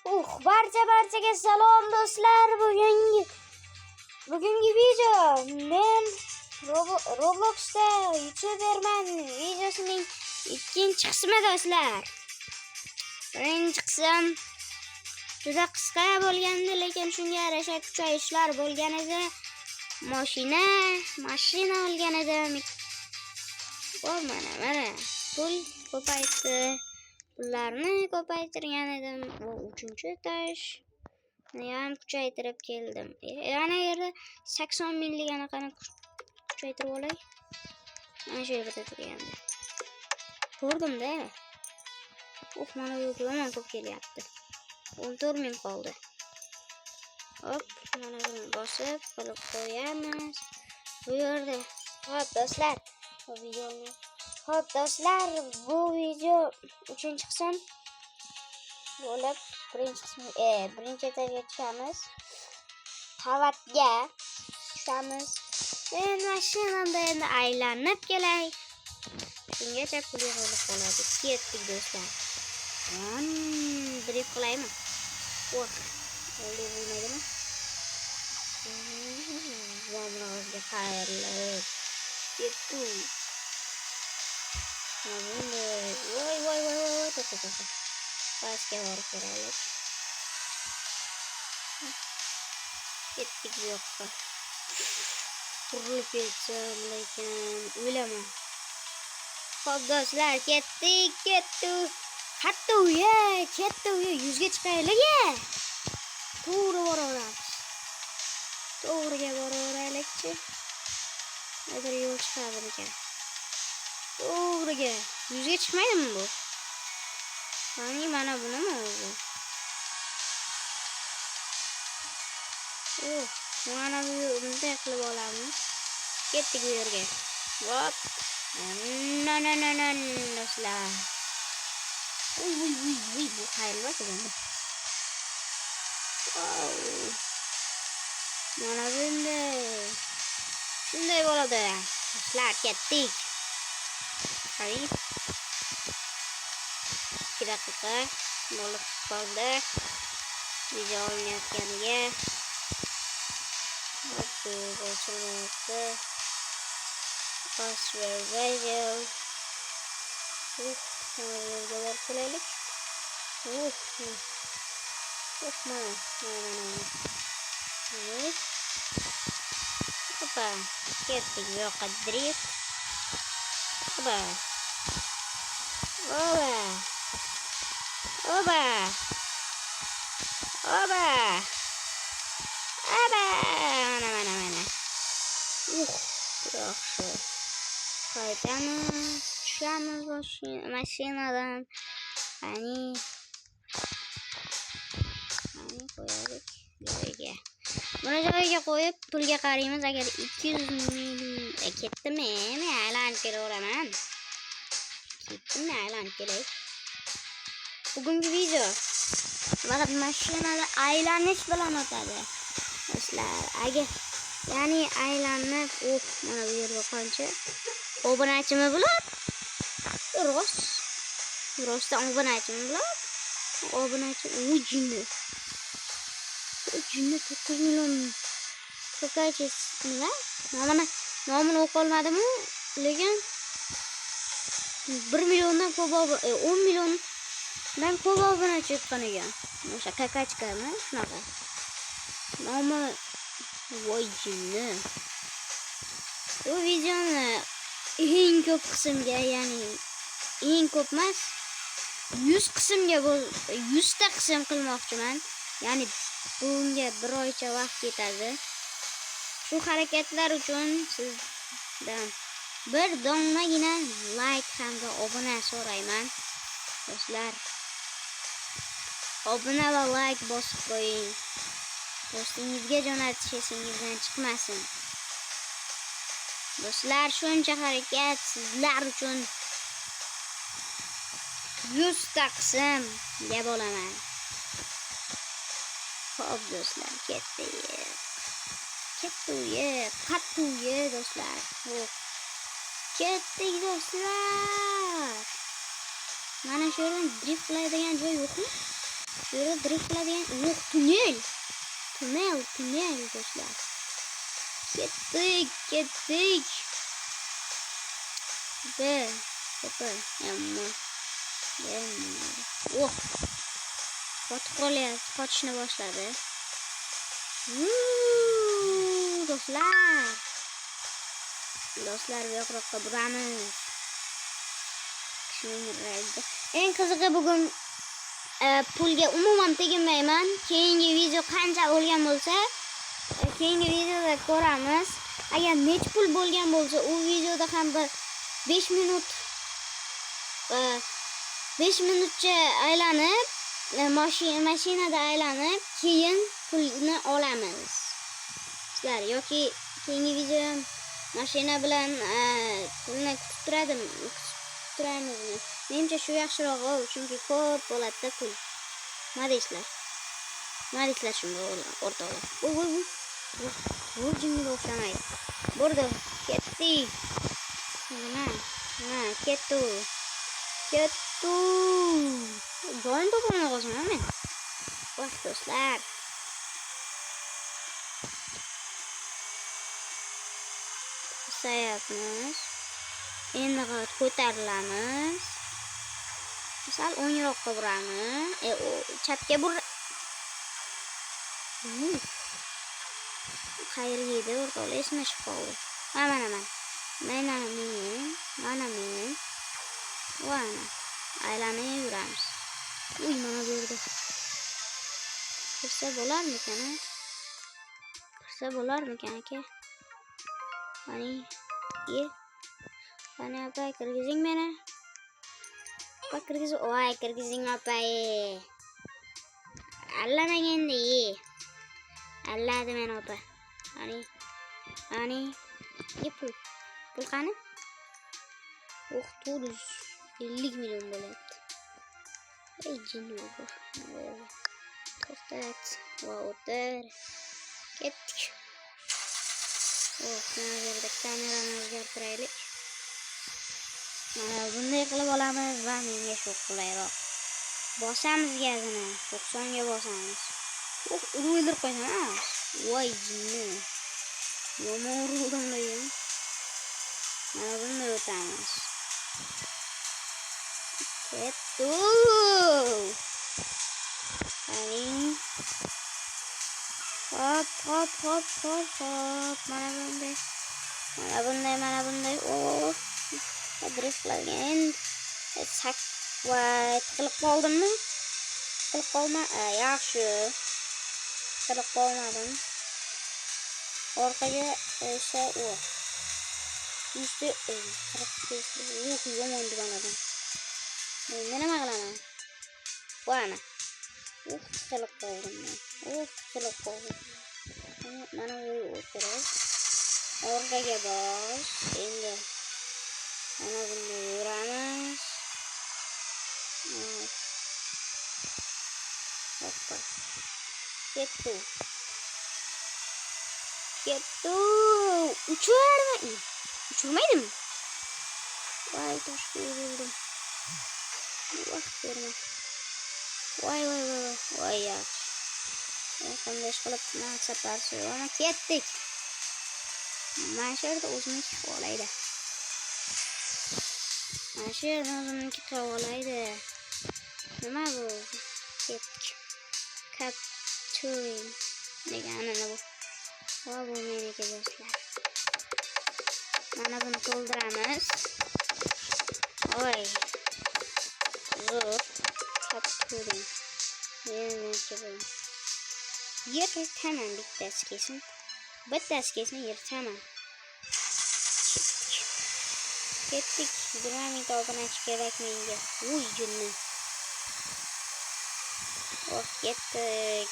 Barchaga salom do'stlar. Bugungi video men Robloxda YouTuberman videosining ikkinchi qismi do'stlar. Birinchi qism juda qisqa bo'lgandi, lekin shunga yarasha kuchayishlar bo'lgan edi. Mashina olgan edim. Mana pul ko'paydi. Pullarni ko'paytirgan edim. Va uchinchi etash ham kuchaytirib keldim. Yana yerda 80 minglik anaqani kuchaytirib olay. Mana shu yerda turgandi. Ko'rdim-da. Mana bu yomon ko'p kelyapti. 14 ming qoldi. Hop, mana buni bosib qilib qo'yamiz. Bu yerda. Hop do'stlar, bu video uchinchi qism bo'lib, birinchi etajga chiqamiz. Qavatga chiqamiz. Men mashinamda endi aylanib kelay. Shungacha pul yig'ilib qoladi. Ketdik do'stlar. Drift qilaymi? Oldi bo'lmaydimi? Vamrozga xayrli. Ketdik. Voy. To'xta. Pastga borib ko'raylik. Ketdik bu yoqqa. Qurilib ketsam, lekin o'laman. Xo'p do'stlar, ketdik. Katta uya, 100 ga chiqaylik-ya. To'g'riga boraveraylik-chi. Hozir yo'l chiqadi ekan. To'g'riga 100 ga chiqmaydimi bu? Mana bunimi o'zi? Mana bunday qilib olamiz. Ketdik bu yerga. Hop. Do'stlar. Bu xayrli ekan. Mana shunday bo'ladi. Do'stlar, ketdik. Qarang. 2 daqiqa bo'lib qoldi. Video olinayotganiga. Boshlanmoqda. Password video. Mana qilaylik. Mana. Opa, ketdik bu yoqqa drift. Opa. Mana. Yaxshi. Qaytamiz, tushamiz mashinadan. Qani qo'yaylik joyiga. Buni joyiga qo'yib, pulga qaraymiz. Agar 200 ming ketdimi, men aylanib kelaveraman. Aylanib kelay. Bugungi video faqat mashinada aylanish bilan o'tadi. Do'stlar, ya'ni aylanib, mana bu yerga qancha obunachimi bular? Rostdan obunachimi bular? Obunachi jinni 9 million ko'kaychi nima? Nomini o'qolmadimi? Lekin 1 milliondan ko'p 10 milliondan ko'p obunachi chiqqan ekan. O'sha kakachkami? Shunaqa. Nomi voy jinni. Bu videoni eng ko'p qismga, ya'ni eng ko'p emas, 100 qismga 100 ta qism qilmoqchiman. Ya'ni bunga bir oycha vaqt ketadi. Shu harakatlar uchun sizdan bir donnagina like hamda obuna so'rayman. Do'stlar, obuna va like bosib qo'ying. Do'stingizga jo'natish esingizdan chiqmasin. Do'stlar, shuncha harakat sizlar uchun 100 ta qism deb olaman. Xo'p do'stlar, ketdik do'stlar. Ketdik do'stlar. Mana shu yerdan drift qilaydigan joy yo'qmi? Shu yerda drift qiladigan yo'q, tunnel do'stlar. Ketdik. Qotib qolyapti, qochishni boshladi. Do'stlar, bu yoqqa buramiz. Eng qizig'i bugun pulga umuman teginmayman. Keyingi video qancha bo'lgan bo'lsa, keyingi videoda ko'ramiz. Agar nech pul bo'lgan bo'lsa, u videoda ham bir 5 minutcha aylanib, mashinada aylanib, keyin pulni olamiz. Sizlar yoki keyingi video mashina bilan pulni kutib turamizmi? Menimcha shu yaxshiroq, chunki ko'p bo'ladi pul. Nima deysizlar shunga o'rtoqlar? Bu jinniga o'xshamaydi. Burada ketdik. Ketdi. Joyim topolmay qolsam men. Voh do'stlar. Sayapmiz. Endi ko'tarilamiz. Misal o'ngroqqa buramiz. Chapga bur. Qayerga edi o'rtoqlar, esimga chiqib qoldi. Mana men. Vana. Aylanib yuramiz. Mana bu yerda. Kirsa bo'larmikan aka? Qani apa kirgizing meni. Kirgizing opay. Allamaganda alladi men opa. Ani. Pul qani? 50 million bo'lyapti. Ey jinni bu. To'xtat. O'tir. Ketdik. Mana yerda kamerani o'zgartiraylik. Mana bunday qilib olamiz va menga shu qulayroq. Bosamiz gazini. 90 ga bosamiz. O'ldirib qo'yamiz. Voy jinni. Yomon urdim. Mana bunday o'tamiz. Ketdi. Hop. Mana bunday. Drift qilgan. Tiqilib qoldimmi? Yaxshi. Tiqilib qolmadim. Orqaga esa yomon dibanadim. Men nima qilaman? Mana. Tiqilib qoldim. Mana bu o'tirib. Orqaga bos. Endi mana bunday yuramiz. Hoppa. Ketdi. Uçurmaydimi? Voy, toshga urildim. Voy yaxshi. Qanday qilib maqsad parcha ona ketdik. Mana shu yerda o'zimniki qolaydi. Nima bu? Ketdik. Kapturing degani bu. Va bu meniki do'stlar. Mana buni to'ldiramiz. Zo'r. Kapturing. Yirtaman bittasi kesin. Yirtaman. Ketdik. Dinamit obunachi kerak menga. Uy jinni. Ketdik.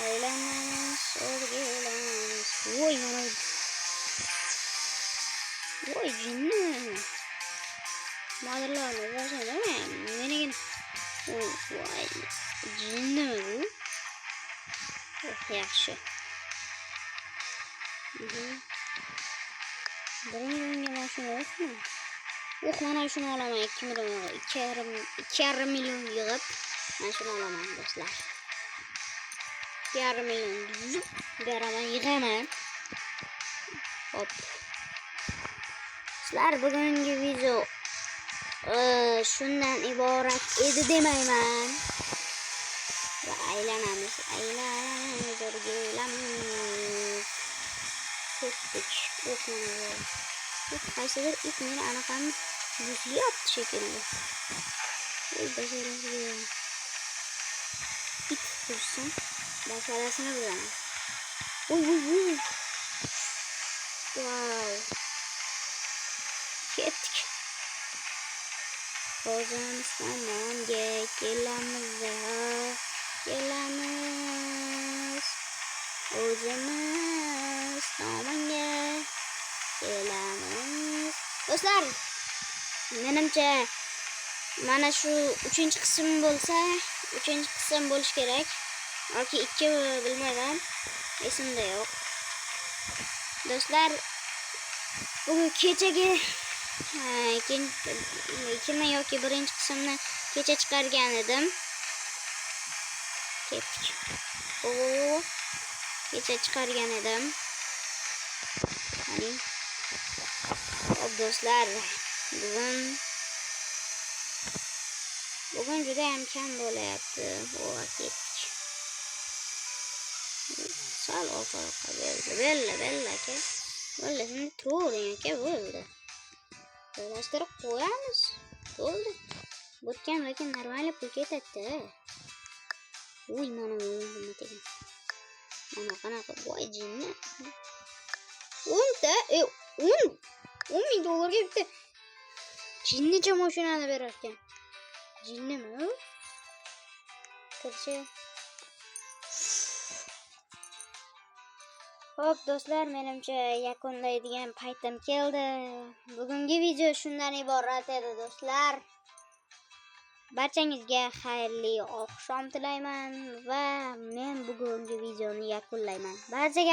Aylanamiz, o'rgilamiz. Mana. Voy jinni. Madallarni bosadi. Menigin. Voy jinni bu. Yaxshi. Birinchi mashina yo'qmi? Mana shuni olaman 2 million, 2,5 million yig'ib, mana shuni olaman do'stlar. 2,5 million beraman, yig'aman. Hop. Sizlar bugungi video shundan iborat edi demayman. Va aylanamiz. Ketdik. Qaysidir it meni anaqani yuzlayapti shekilli. It tursin. Masalasini bilaman. Uy. Wow. Ketdik. O'zimiz tomonga kelamiz. O'zimiz tomonga kelamiz. Do'stlar, menimcha mana shu 3-qism bo'lsa, 3-qism bo'lish kerak. Yoki 2 bilmayman. Esimda yo'q. Do'stlar, bu kechagi ikkinchi yoki 1-qismni kecha chiqargan edim. Ketdik. Kecha chiqargan edim. Hani hop do'stlar, bugun juda ham kam bo'layapti. Ketdik. Sal orqa bella aka. Bella shunday turavering aka, bo'ldi. Joylashtirib qo'yamiz. Bo'ldi. Bo'tgan lekin normal pul ketadi. Uy, mana bu nima degan. Mana qanaqa voy jinni. 10 ming dollarga bitta jinnicha mashinani berar ekan. Jinnimi? Kirchi. Hop do'stlar, menimcha yakunlaydigan paytim keldi. Bugungi video shundan iborat edi do'stlar. Barchangizga xayrli oqshom tilayman va men bugungi videoni yakunlayman. Barchaga